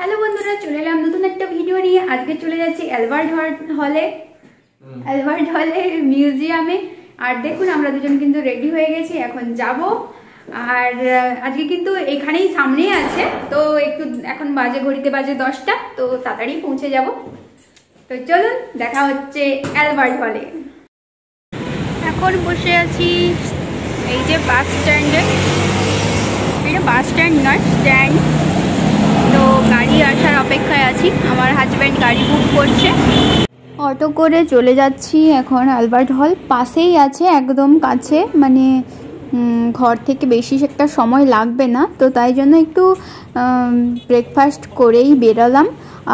Hello বন্ধুরা, চলে এলাম নতুন একটা ভিডিও নিয়ে। আজকে চলে যাচ্ছি অ্যালবার্ট হলে মিউজিয়ামে। আর দেখুন আমরা দুজন কিন্তু রেডি হয়ে গেছি, এখন যাব। আর আজকে কিন্তু এখানেই সামনেই আছে, তো একটু এখন ঘড়িতে বাজে 10টা, তো তাড়াতাড়ি পৌঁছে যাব। তো চলুন, দেখা হচ্ছে অ্যালবার্ট হলে। এখন বসে আছি এই যে বাস স্ট্যান্ডে। এটা বাস স্ট্যান্ড নয়, স্ট্যান্ড। তো গাড়ি আসার অপেক্ষায় আছি, আমার হাজব্যান্ড গাড়ি বুক করছে। অটো করে চলে যাচ্ছি এখন অ্যালবার্ট হল। পাশেই আছে, একদম কাছে, মানে ঘর থেকে বেশি একটা সময় লাগবে না। তো তাই জন্য একটু ব্রেকফাস্ট করেই বেরোলাম।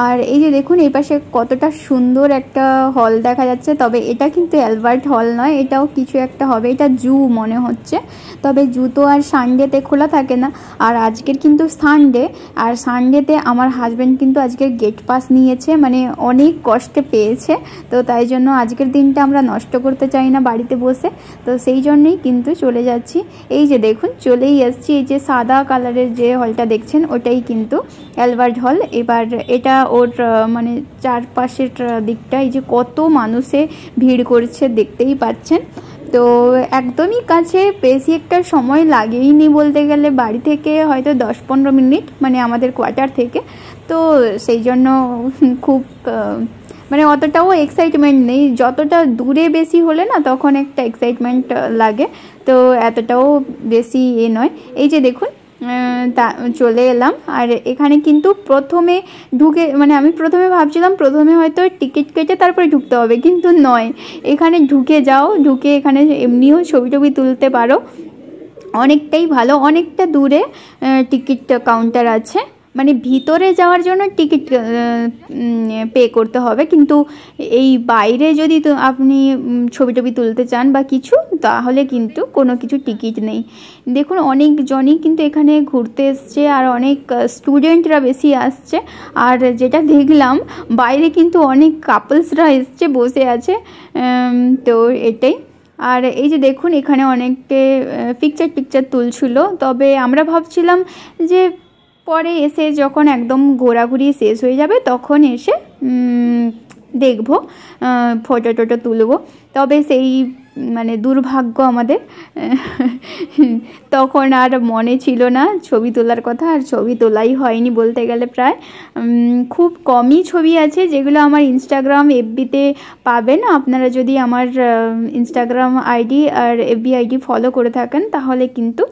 আর এই যে দেখুন এই পাশে কতটা সুন্দর একটা হল দেখা যাচ্ছে। তবে এটা কিন্তু অ্যালবার্ট হল নয়, এটাও কিছু একটা হবে। এটা জু মনে হচ্ছে, তবে জু তো আর সানডেতে খোলা থাকে না। আর আজকের কিন্তু সানডে, আর সানডেতে আমার হাজব্যান্ড কিন্তু আজকের গেট পাস নিয়েছে, মানে অনেক কষ্টে পেয়েছে। তো তাই জন্য আজকের দিনটা আমরা নষ্ট করতে চাই না বাড়িতে বসে, তো সেই জন্যই কিন্তু চলে যাচ্ছি। এই যে দেখুন চলেই এসছি, এই যে সাদা কালারের যে হলটা দেখছেন ওটাই কিন্তু অ্যালবার্ট হল। এবার এটা ওর মানে চারপাশের দিকটা এই যে কত মানুষে ভিড় করছে দেখতেই পাচ্ছেন। তো একদমই কাছে, বেশি একটা সময় লাগেইনি বলতে গেলে, বাড়ি থেকে হয়তো 10-15 মিনিট, মানে আমাদের কোয়ার্টার থেকে। তো সেই জন্য খুব মানে অতটাও এক্সাইটমেন্ট নেই। যতটা দূরে বেশি হলে না তখন একটা এক্সাইটমেন্ট লাগে, তো এতটাও বেশি নয়। এই যে দেখুন চলে এলাম। আর এখানে কিন্তু প্রথমে ঢুকে, মানে আমি প্রথমে ভাবছিলাম প্রথমে হয়তো টিকিট কেটে তারপরে ঢুকতে হবে, কিন্তু নয়, এখানে ঢুকে যাও, ঢুকে এখানে এমনিও ছবি তুলতে পারো। অনেকটাই ভালো, অনেকটা দূরে টিকিট কাউন্টার আছে, মানে ভিতরে যাওয়ার জন্য টিকিট পে করতে হবে, কিন্তু এই বাইরে যদি আপনি ছবি তুলতে চান বা কিছু, তাহলে কিন্তু কোনো কিছু টিকিট নেই। দেখুন অনেকজনই কিন্তু এখানে ঘুরতে এসছে, আর অনেক স্টুডেন্টরা বেশি আসছে। আর যেটা দেখলাম বাইরে কিন্তু অনেক কাপলসরা এসছে, বসে আছে। তো এটাই। আর এই যে দেখুন এখানে অনেকে পিকচার তুলছিল। তবে আমরা ভাবছিলাম যে পরে এসে যখন একদম ঘোরাঘুরি শেষ হয়ে যাবে তখন এসে দেখব, ফটো তুলব। তবে সেই মানে দুর্ভাগ্য আমাদের, তখন আর মনে ছিল না ছবি তোলার কথা, আর ছবি তোলাই হয়নি বলতে গেলে। প্রায় খুব কমই ছবি আছে যেগুলো আমার ইনস্টাগ্রাম এফবিতে পাবেন। আপনারা যদি আমার ইনস্টাগ্রাম আইডি আর এফবি আইডি ফলো করে থাকেন তাহলে কিন্তু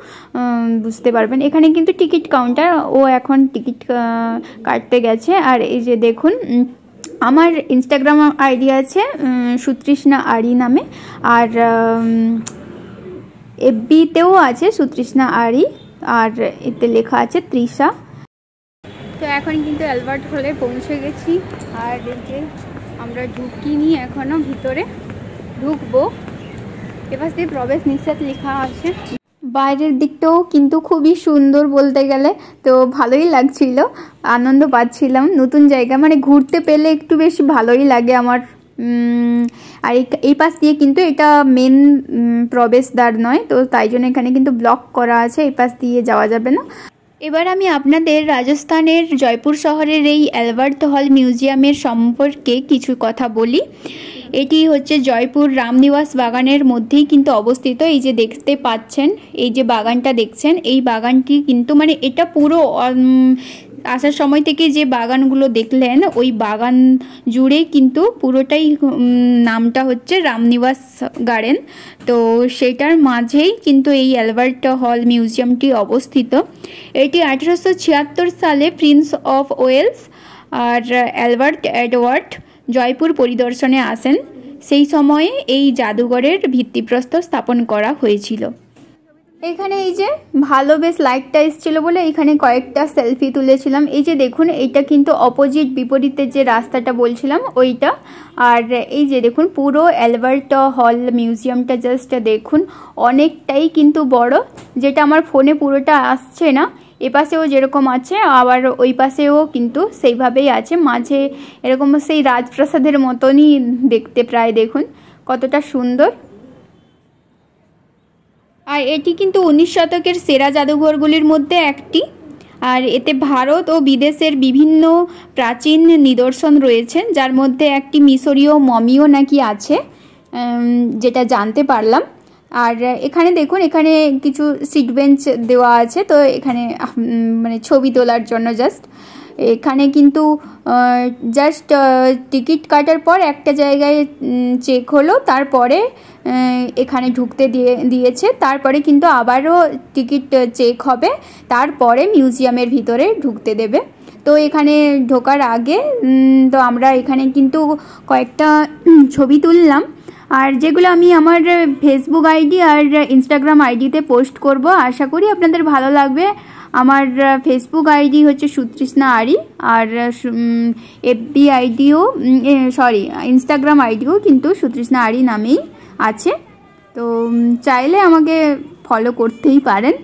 বুঝতে পারবেন। এখানে কিন্তু টিকিট কাউন্টার, ও এখন টিকিট কাটতে গেছে। আর এই যে দেখুন আমার ইনস্টাগ্রাম আইডি আছে সুতৃষ্ণা আরি নামে, আর এফবিতেও আছে সুতৃষ্ণা আরি, আর এতে লেখা আছে তৃষা। তো এখন কিন্তু অ্যালবার্ট হলে পৌঁছে গেছি। আর যে আমরা ঢুকিনি এখনও, ভিতরে ঢুকবো। এবার দিয়ে প্রবেশ নিষেধ লেখা আছে। বাইরের দিকটাও কিন্তু খুবই সুন্দর বলতে গেলে, তো ভালোই লাগছিল, আনন্দ পাচ্ছিলাম। নতুন জায়গা, মানে ঘুরতে পেলে একটু বেশ ভালোই লাগে আমার। আর এই পাশ দিয়ে কিন্তু এটা মেন প্রবেশদ্বার নয়, তো তাই জন্য এখানে কিন্তু ব্লক করা আছে, এই পাশ দিয়ে যাওয়া যাবে না। এবার আমি আপনাদের রাজস্থানের জয়পুর শহরের এই অ্যালবার্ট হল মিউজিয়ামের সম্পর্কে কিছু কথা বলি। এটি হচ্ছে জয়পুর রামনিবাস বাগানের মধ্যেই কিন্তু অবস্থিত। এই যে দেখতে পাচ্ছেন, এই যে বাগানটা দেখছেন, এই বাগানটি কিন্তু মানে এটা পুরো আসার সময় থেকে যে বাগানগুলো দেখলেন ওই বাগান জুড়ে কিন্তু পুরোটাই নামটা হচ্ছে রামনিবাস গার্ডেন। তো সেটার মাঝেই কিন্তু এই অ্যালবার্ট হল মিউজিয়ামটি অবস্থিত। এটি 1876 সালে প্রিন্স অফ ওয়েলস আর অ্যালবার্ট এডওয়ার্ড জয়পুর পরিদর্শনে আসেন। সেই সময়ে এই জাদুঘরের ভিত্তিপ্রস্তর স্থাপন করা হয়েছিল। এখানে এই যে ভালো বেশ লাইটটা এসেছিলো বলে এখানে কয়েকটা সেলফি তুলেছিলাম। এই যে দেখুন এইটা কিন্তু অপোজিট, বিপরীতে যে রাস্তাটা বলছিলাম ওইটা। আর এই যে দেখুন পুরো অ্যালবার্ট হল মিউজিয়ামটা জাস্ট দেখুন, অনেকটাই কিন্তু বড়, যেটা আমার ফোনে পুরোটা আসছে না। এপাশেও যেরকম আছে আবার ওই পাশেও কিন্তু সেইভাবেই আছে, মাঝে এরকম সেই রাজপ্রাসাদের মতনই দেখতে প্রায়। দেখুন কতটা সুন্দর। আর এটি কিন্তু 19 শতকের সেরা জাদুঘরগুলির মধ্যে একটি। আর এতে ভারত ও বিদেশের বিভিন্ন প্রাচীন নিদর্শন রয়েছে, যার মধ্যে একটি মিশরীয় মমিও নাকি আছে, যেটা জানতে পারলাম। আর এখানে দেখুন, এখানে কিছু সিট বেঞ্চ দেওয়া আছে, তো এখানে মানে ছবি তোলার জন্য জাস্ট। এখানে কিন্তু জাস্ট টিকিট কাটার পর একটা জায়গায় চেক হলো, তারপরে এখানে ঢুকতে দিয়েছে। তারপরে কিন্তু আবারও টিকিট চেক হবে, তারপরে মিউজিয়ামের ভিতরে ঢুকতে দেবে। তো এখানে ঢোকার আগে তো আমরা এখানে কিন্তু কয়েকটা ছবি তুললাম, আর যেগুলো আমি আমার ফেসবুক আইডি আর ইনস্টাগ্রাম আইডিতে পোস্ট করব। আশা করি আপনাদের ভালো লাগবে। আমার ফেসবুক আইডি হচ্ছে সুতৃষ্ণা আরি, আর এফবি আইডিও ইনস্টাগ্রাম আইডিও কিন্তু সুতৃষ্ণা আরি নামেই আছে। তো চাইলে আমাকে ফলো করতেই পারেন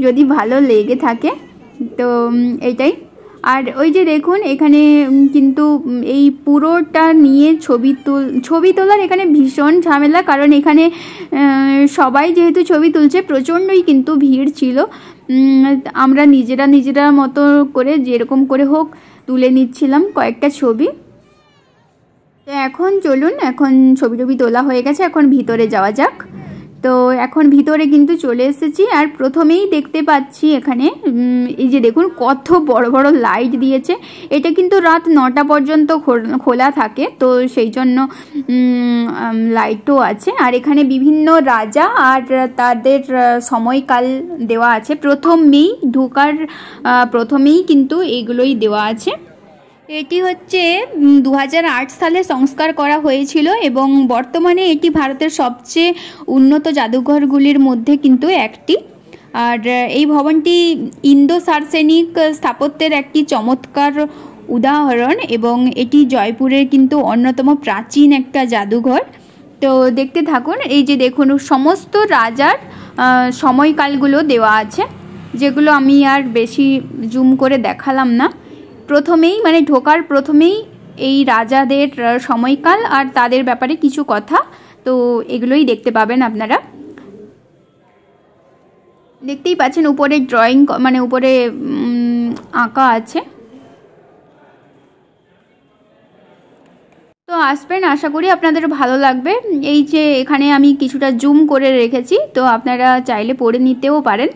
যদি ভালো লেগে থাকে। তো এইটাই। আর ওই যে দেখুন, এখানে কিন্তু এই পুরোটা নিয়ে ছবি তোলার এখানে ভীষণ ঝামেলা, কারণ এখানে সবাই যেহেতু ছবি তুলছে, প্রচণ্ডই কিন্তু ভিড় ছিল। আমরা নিজেরা মতো করে যেরকম করে হোক তুলে নিচ্ছিলাম কয়েকটা ছবি। তো এখন চলুন, এখন ছবি তোলা হয়ে গেছে, এখন ভিতরে যাওয়া যাক। তো এখন ভিতরে কিন্তু চলে এসেছি, আর প্রথমেই দেখতে পাচ্ছি এখানে এই যে দেখুন কত বড় বড় লাইট দিয়েছে। এটা কিন্তু রাত 9টা পর্যন্ত খোলা থাকে, তো সেই জন্য লাইটও আছে। আর এখানে বিভিন্ন রাজা আর তাদের সময়কাল দেওয়া আছে। প্রথমেই কিন্তু এগুলোই দেওয়া আছে। এটি হচ্ছে 2008 সালে সংস্কার করা হয়েছিল, এবং বর্তমানে এটি ভারতের সবচেয়ে উন্নত জাদুঘরগুলির মধ্যে কিন্তু একটি। আর এই ভবনটি ইন্দো সার্সেনিক স্থাপত্যের একটি চমৎকার উদাহরণ, এবং এটি জয়পুরের কিন্তু অন্যতম প্রাচীন একটা জাদুঘর। তো দেখতে থাকুন। এই যে দেখুন, সমস্ত রাজার সময়কালগুলো দেওয়া আছে, যেগুলো আমি আর বেশি জুম করে দেখালাম না। ঢোকার প্রথমেই এই রাজাদের সময়কাল আর তাদের ব্যাপারে কিছু কথা, তো এগুলোই দেখতে পাবেন আপনারা। দেখতেই পাচ্ছেন উপরে ড্রয়িং, উপরে আঁকা আছে। তো আসবেন, আশা করি আপনাদের ভালো লাগবে। এই যে এখানে আমি কিছুটা জুম করে রেখেছি, তো আপনারা চাইলে পড়ে নিতেও পারেন,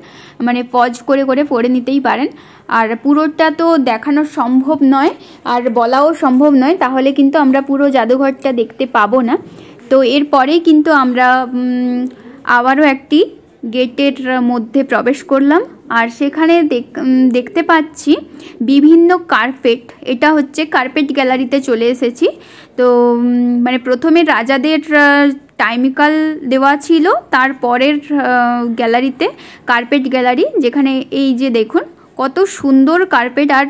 পজ করে পড়ে নিতেই পারেন। আর পুরোটা তো দেখানো সম্ভব নয়, আর বলাও সম্ভব নয়, তাহলে কিন্তু আমরা পুরো জাদুঘরটা দেখতে পাবো না। তো এরপরেই কিন্তু আমরা আবারও একটি গেটের মধ্যে প্রবেশ করলাম, আর সেখানে দেখতে পাচ্ছি বিভিন্ন কার্পেট। এটা হচ্ছে কার্পেট গ্যালারিতে চলে এসেছি। তো প্রথমে রাজাদের টাইমকাল দেওয়া ছিল, তারপরের গ্যালারিতে কার্পেট গ্যালারি, যেখানে এই যে দেখুন কত সুন্দর কার্পেট। আর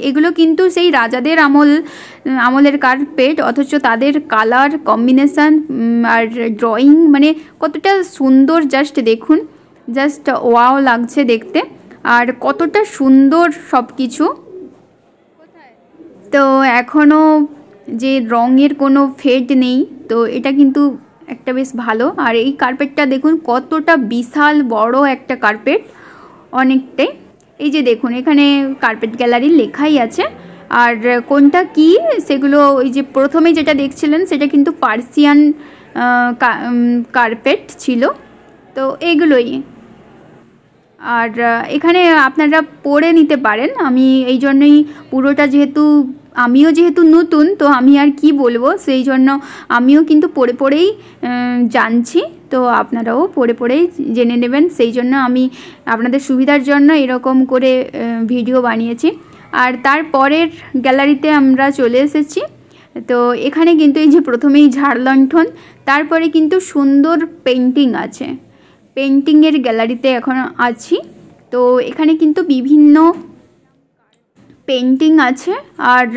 এগুলো কিন্তু সেই রাজাদের আমলের কার্পেট, অথচ তাদের কালার কম্বিনেশান আর ড্রয়িং কতটা সুন্দর, জাস্ট দেখুন, জাস্ট ওয়াও লাগছে দেখতে, আর কতটা সুন্দর সব কিছু। তো এখনও যে রঙের কোনো ফেড নেই, তো এটা কিন্তু একটা বেশ ভালো। আর এই কার্পেটটা দেখুন কতটা বিশাল বড় একটা কার্পেট, অনেকটাই। এই যে দেখুন, এখানে কার্পেট গ্যালারি লেখাই আছে, আর কোনটা কি সেগুলো ওই যে প্রথমে যেটা দেখছিলেন সেটা কিন্তু পার্সিয়ান কার্পেট ছিল। তো এগুলোই। আর এখানে আপনারা পড়ে নিতে পারেন। আমি এই জন্যই পুরোটা, আমিও যেহেতু নতুন, তো আমি আর কি বলবো, সেই জন্য আমিও কিন্তু পড়েই জানছি। তো আপনারাও পড়েই জেনে নেবেন, সেই জন্য আমি আপনাদের সুবিধার জন্য এরকম করে ভিডিও বানিয়েছি। আর তারপরের গ্যালারিতে আমরা চলে এসেছি। তো এখানে কিন্তু এই যে প্রথমেই ঝাড় লণ্ঠন, তারপরে কিন্তু সুন্দর পেন্টিং আছে। পেন্টিংয়ের গ্যালারিতে এখন আছি। তো এখানে কিন্তু বিভিন্ন পেন্টিং আছে, আর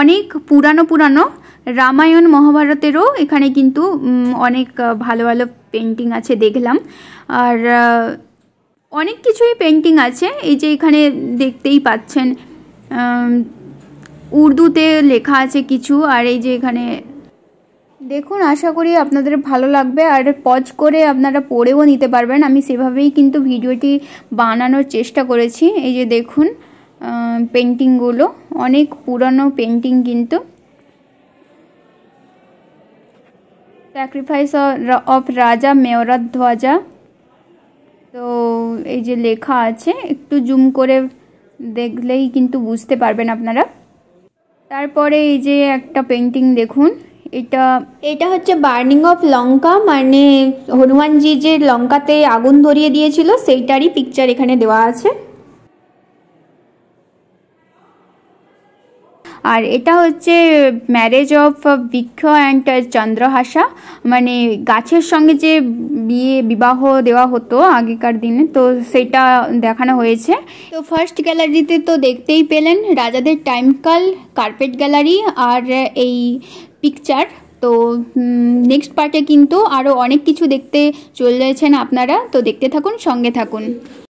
অনেক পুরানো রামায়ণ মহাভারতেরও এখানে কিন্তু অনেক ভালো পেন্টিং আছে দেখলাম। আর অনেক কিছুই পেন্টিং আছে। এই যে এখানে দেখতেই পাচ্ছেন উর্দুতে লেখা আছে কিছু, আর এই যে এখানে দেখুন, আশা করি আপনাদের ভালো লাগবে আর পজ করে আপনারা পড়েও নিতে পারবেন। আমি সেভাবেই কিন্তু ভিডিওটি বানানোর চেষ্টা করেছি। এই যে দেখুন পেন্টিংগুলো, অনেক পুরনো পেন্টিং কিন্তু। স্যাক্রিফাইস অফ রাজা মেওরাধ্বজা। তো এই যে লেখা আছে, একটু জুম করে দেখলেই কিন্তু বুঝতে পারবেন আপনারা। তারপরে এই যে একটা পেন্টিং দেখুন, এটা হচ্ছে বার্নিং অফ লঙ্কা, মানে হনুমানজি যে লঙ্কাতে আগুন ধরিয়ে দিয়েছিল সেইটারই পিকচার এখানে দেওয়া আছে। আর এটা হচ্ছে ম্যারেজ অফ বৃক্ষ অ্যান্ড চন্দ্রহাসা, মানে গাছের সঙ্গে যে বিবাহ দেওয়া হতো আগেকার দিনে, তো সেটা দেখানো হয়েছে। তো ফার্স্ট গ্যালারিতে তো দেখতেই পেলেন রাজাদের টাইমকাল, কার্পেট গ্যালারি আর এই পিকচার। তো নেক্সট পার্টে কিন্তু আরও অনেক কিছু দেখতে চলেছেন আপনারা, তো দেখতে থাকুন, সঙ্গে থাকুন।